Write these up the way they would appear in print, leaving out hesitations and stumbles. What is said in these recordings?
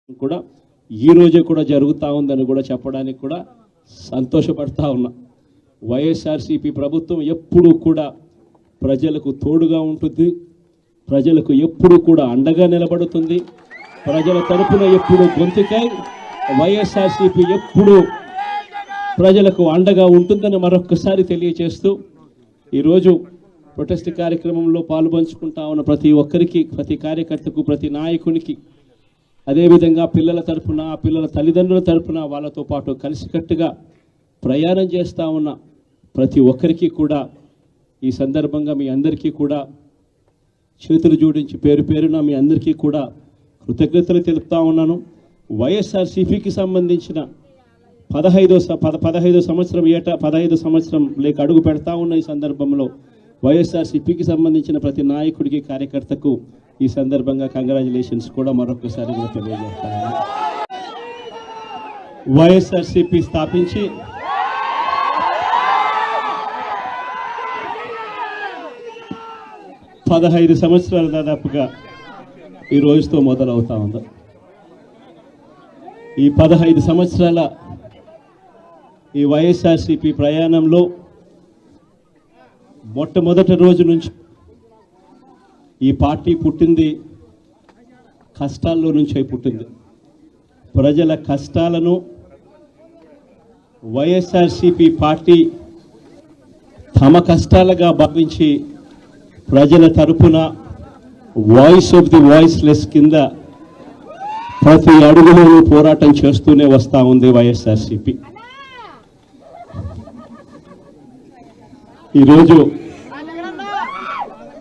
కూడా ఈ రోజే కూడా జరుగుతూ ఉందని కూడా చెప్పడానికి కూడా సంతోషపడతా ఉన్నా. వైఎస్ఆర్సీపీ ప్రభుత్వం ఎప్పుడూ కూడా ప్రజలకు తోడుగా ఉంటుంది, ప్రజలకు ఎప్పుడూ కూడా అండగా నిలబడుతుంది, ప్రజల తరపున ఎప్పుడూ గొంతుకై వైఎస్ఆర్సీపీ ఎప్పుడూ ప్రజలకు అండగా ఉంటుందని మరొక్కసారి తెలియజేస్తూ ఈరోజు ప్రొటెస్ట్ కార్యక్రమంలో పాల్పంచుకుంటా ఉన్న ప్రతి ఒక్కరికి, ప్రతి కార్యకర్తకు, ప్రతి నాయకునికి, అదేవిధంగా పిల్లల తరపున, పిల్లల తల్లిదండ్రుల తరపున వాళ్ళతో పాటు కలిసికట్టుగా ప్రయాణం చేస్తూ ఉన్న ప్రతి ఒక్కరికి కూడా ఈ సందర్భంగా మీ అందరికీ కూడా చేతులు జోడించి పేరు పేరున మీ అందరికీ కూడా కృతజ్ఞతలు తెలుపుతా ఉన్నాను. వైఎస్ఆర్సీపీకి సంబంధించిన 15వ సంవత్సరం ఏటా 15వ సంవత్సరం లేక అడుగు పెడతా ఉన్న ఈ సందర్భంలో వైఎస్ఆర్సీపీకి సంబంధించిన ప్రతి నాయకుడికి, కార్యకర్తకు ఈ సందర్భంగా కంగ్రాచులేషన్స్ కూడా మరొకసారి కూడా తెలియజేస్తాను. వైఎస్ఆర్సీపీ స్థాపించి 15 సంవత్సరాలు దాదాపుగా ఈ రోజుతో మొదలవుతా ఉంది. ఈ 15 సంవత్సరాల ఈ వైఎస్ఆర్సీపీ ప్రయాణంలో మొట్టమొదటి రోజు నుంచి ఈ పార్టీ పుట్టింది కష్టాల్లో నుంచి పుట్టింది. ప్రజల కష్టాలను వైఎస్ఆర్సీపీ పార్టీ తమ కష్టాలుగా భావించి ప్రజల తరపున వాయిస్ ఆఫ్ ది వాయిస్లెస్ కింద ప్రతి అడుగులోనూ పోరాటం చేస్తూనే వస్తూ ఉంది వైఎస్ఆర్సీపీ. ఈరోజు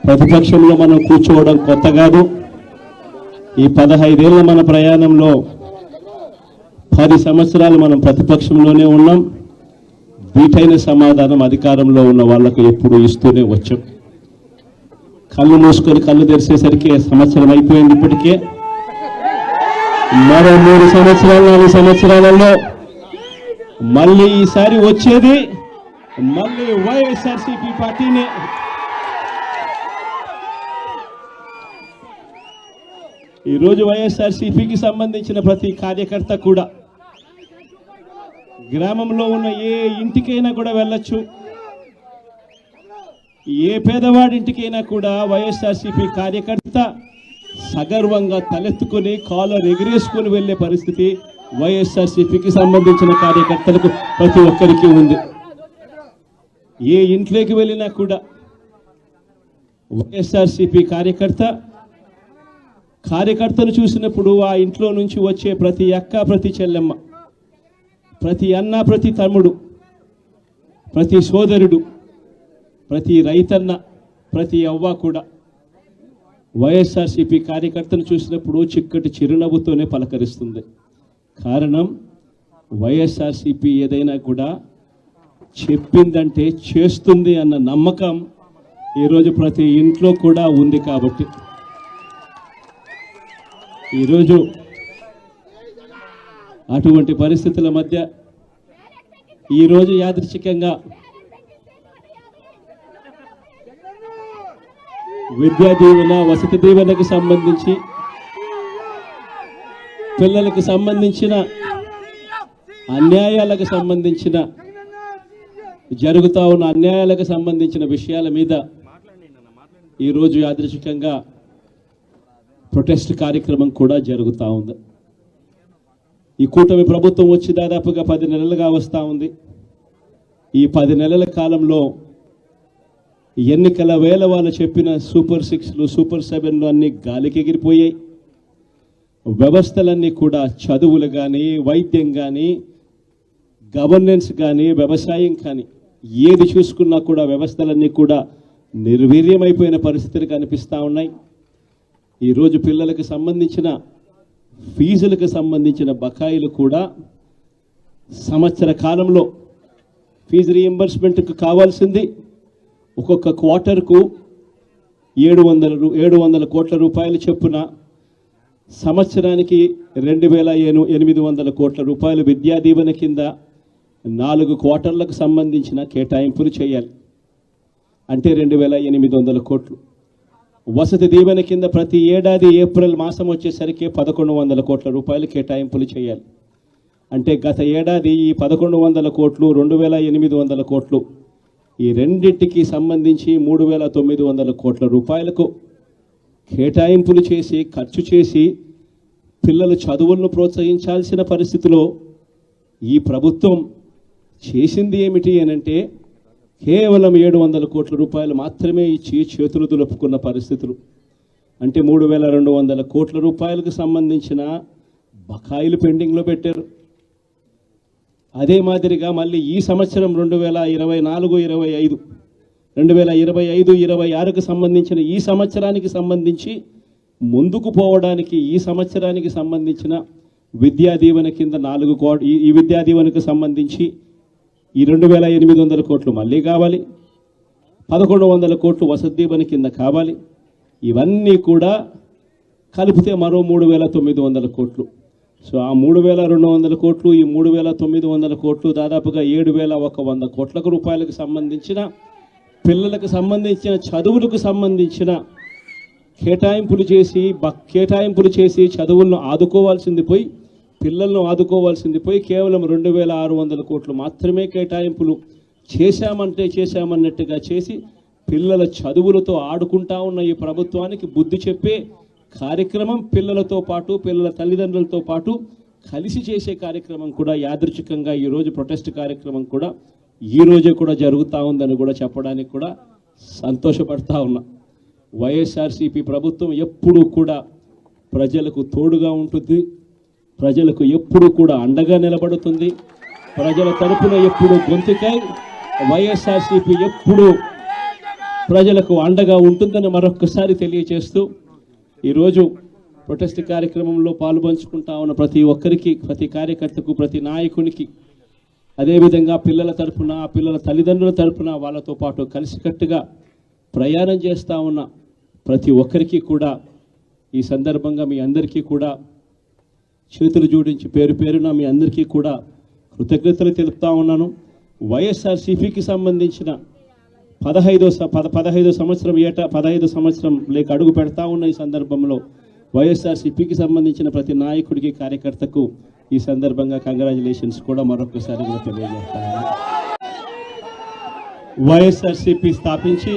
ప్రతిపక్షంలో మనం కూర్చోవడం కొత్త కాదు. ఈ 15 ఏళ్ల మన ప్రయాణంలో 10 సంవత్సరాలు మనం ప్రతిపక్షంలోనే ఉన్నాం. వీటైన సమాధానం అధికారంలో ఉన్న వాళ్లకు ఎప్పుడు ఇస్తూనే వచ్చాం. కళ్ళు మూసుకొని కళ్ళు తెరిచేసరికి సంవత్సరం అయిపోయింది. ఇప్పటికే మరో 3 సంవత్సరాలు 4 సంవత్సరాలలో మళ్ళీ ఈసారి వచ్చేది మళ్ళీ వైఎస్ఆర్సీపీ పార్టీనే. ఈరోజు వైఎస్ఆర్సీపీకి సంబంధించిన ప్రతి కార్యకర్త కూడా గ్రామంలో ఉన్న ఏ ఇంటికైనా కూడా వెళ్ళొచ్చు, ఏ పేదవాడింటికైనా కూడా వైఎస్ఆర్సీపీ కార్యకర్త సగర్వంగా తలెత్తుకొని కాలర్ ఎగిరేసుకొని వెళ్ళే పరిస్థితి వైఎస్ఆర్సీపీకి సంబంధించిన కార్యకర్తలకు ప్రతి ఒక్కరికి ఉంది. ఏ ఇంట్లోకి వెళ్ళినా కూడా వైఎస్ఆర్సీపీ కార్యకర్తను చూసినప్పుడు ఆ ఇంట్లో నుంచి వచ్చే ప్రతి అక్క, ప్రతి చెల్లెమ్మ, ప్రతి అన్న, ప్రతి తమ్ముడు, ప్రతి సోదరుడు, ప్రతి రైతన్న, ప్రతి అవ్వ కూడా వైఎస్ఆర్సీపీ కార్యకర్తను చూసినప్పుడు చిక్కటి చిరునవ్వుతోనే పలకరిస్తుంది. కారణం వైఎస్ఆర్సీపీ ఏదైనా కూడా చెప్పిందంటే చేస్తుంది అన్న నమ్మకం ఈరోజు ప్రతి ఇంట్లో కూడా ఉంది. కాబట్టి ఈరోజు అటువంటి పరిస్థితుల మధ్య ఈరోజు యాదృచ్ఛికంగా విద్యా దీవెన, వసతి దీవెనకు సంబంధించి, పిల్లలకు సంబంధించిన అన్యాయాలకు సంబంధించిన, జరుగుతూ ఉన్న అన్యాయాలకు సంబంధించిన విషయాల మీద ఈరోజు యాదృచ్ఛికంగా ప్రొటెస్ట్ కార్యక్రమం కూడా జరుగుతూ ఉంది. ఈ కూటమి ప్రభుత్వం వచ్చి దాదాపుగా 10 నెలలుగా వస్తూ ఉంది. ఈ 10 నెలల కాలంలో ఎన్నికల వేళ వాళ్ళు చెప్పిన సూపర్ 6లు, సూపర్ 7లు అన్నీ గాలికి ఎగిరిపోయాయి. వ్యవస్థలన్నీ కూడా, చదువులు కానీ, వైద్యం కానీ, గవర్నెన్స్ కానీ, వ్యవసాయం కానీ, ఏది చూసుకున్నా కూడా వ్యవస్థలన్నీ కూడా నిర్వీర్యమైపోయిన పరిస్థితులు కనిపిస్తూ ఉన్నాయి. ఈరోజు పిల్లలకు సంబంధించిన ఫీజులకు సంబంధించిన బకాయిలు కూడా సంవత్సర కాలంలో ఫీజు రీయింబర్స్మెంట్కు కావాల్సింది ఒక్కొక్క క్వార్టర్కు 700 కోట్ల రూపాయలు చొప్పున సంవత్సరానికి 2,800 కోట్ల రూపాయలు విద్యా దీవెన కింద 4 క్వార్టర్లకు సంబంధించిన కేటాయింపులు చేయాలి. అంటే 2,800 కోట్లు. వసతి దీవెన కింద ప్రతి ఏడాది ఏప్రిల్ మాసం వచ్చేసరికి 1100 కోట్ల రూపాయలు కేటాయింపులు చేయాలి. అంటే గత ఏడాది ఈ 1100 కోట్లు 2800 కోట్లు ఈ రెండింటికి సంబంధించి 3900 కోట్ల రూపాయలకు కేటాయింపులు చేసి ఖర్చు చేసి పిల్లల చదువులను ప్రోత్సహించాల్సిన పరిస్థితిలో ఈ ప్రభుత్వం చేసింది ఏమిటి అనంటే కేవలం 700 కోట్ల రూపాయలు మాత్రమే ఇచ్చి చేతులు దులుపుకున్న పరిస్థితులు. అంటే 3200 కోట్ల రూపాయలకు సంబంధించిన బకాయిలు పెండింగ్లో పెట్టారు. అదే మాదిరిగా మళ్ళీ ఈ సంవత్సరం 2024-25 సంబంధించిన ఈ సంవత్సరానికి సంబంధించి ముందుకు పోవడానికి ఈ సంవత్సరానికి సంబంధించిన విద్యా దీవెన కింద 4 కోట్లు ఈ విద్యా దీవెనకు సంబంధించి ఈ 2800 కోట్లు మళ్ళీ కావాలి, 1100 కోట్లు వసతి దీవెన కింద కావాలి. ఇవన్నీ కూడా కలిపితే మరో 3900 కోట్లు. సో ఆ 3200 కోట్లు ఈ 3900 కోట్లు దాదాపుగా 7100 కోట్ల రూపాయలకు సంబంధించిన పిల్లలకు సంబంధించిన చదువులకు సంబంధించిన కేటాయింపులు చేసి చదువులను ఆదుకోవాల్సింది పోయి పిల్లలను ఆదుకోవాల్సింది పోయి కేవలం 2600 కోట్లు మాత్రమే కేటాయింపులు చేశామన్నట్టుగా చేసి పిల్లల చదువులతో ఆడుకుంటా ఉన్న ఈ ప్రభుత్వానికి బుద్ధి చెప్పే కార్యక్రమం పిల్లలతో పాటు పిల్లల తల్లిదండ్రులతో పాటు కలిసి చేసే కార్యక్రమం కూడా యాదృచ్ఛికంగా ఈరోజు ప్రొటెస్ట్ కార్యక్రమం కూడా ఈ రోజే కూడా జరుగుతూ ఉందని కూడా చెప్పడానికి కూడా సంతోషపడతా ఉన్నా. వైఎస్ఆర్సీపీ ప్రభుత్వం ఎప్పుడూ కూడా ప్రజలకు తోడుగా ఉంటుంది, ప్రజలకు ఎప్పుడూ కూడా అండగా నిలబడుతుంది, ప్రజల తరపున ఎప్పుడు గొంతుకై వైఎస్ఆర్సీపీ ఎప్పుడూ ప్రజలకు అండగా ఉంటుందని మరొక్కసారి తెలియజేస్తూ ఈరోజు ప్రొటెస్ట్ కార్యక్రమంలో పాల్పంచుకుంటా ఉన్న ప్రతి ఒక్కరికి, ప్రతి కార్యకర్తకు, ప్రతి నాయకునికి, అదేవిధంగా పిల్లల తరపున పిల్లల తల్లిదండ్రుల తరపున వాళ్ళతో పాటు కలిసికట్టుగా ప్రయాణం చేస్తూ ఉన్న ప్రతి ఒక్కరికి కూడా ఈ సందర్భంగా మీ అందరికీ కూడా చేతులు జోడించి పేరు పేరున మీ అందరికీ కూడా కృతజ్ఞతలు తెలుపుతా ఉన్నాను. వైఎస్ఆర్సీపీకి సంబంధించిన 15వ సంవత్సరం లేక అడుగు పెడతా ఉన్న ఈ సందర్భంలో వైఎస్ఆర్సీపీకి సంబంధించిన ప్రతి నాయకుడికి, కార్యకర్తకు ఈ సందర్భంగా కంగ్రాచులేషన్స్ కూడా మరొకసారి కూడా తెలియజేస్తాను. వైఎస్ఆర్సీపీ స్థాపించి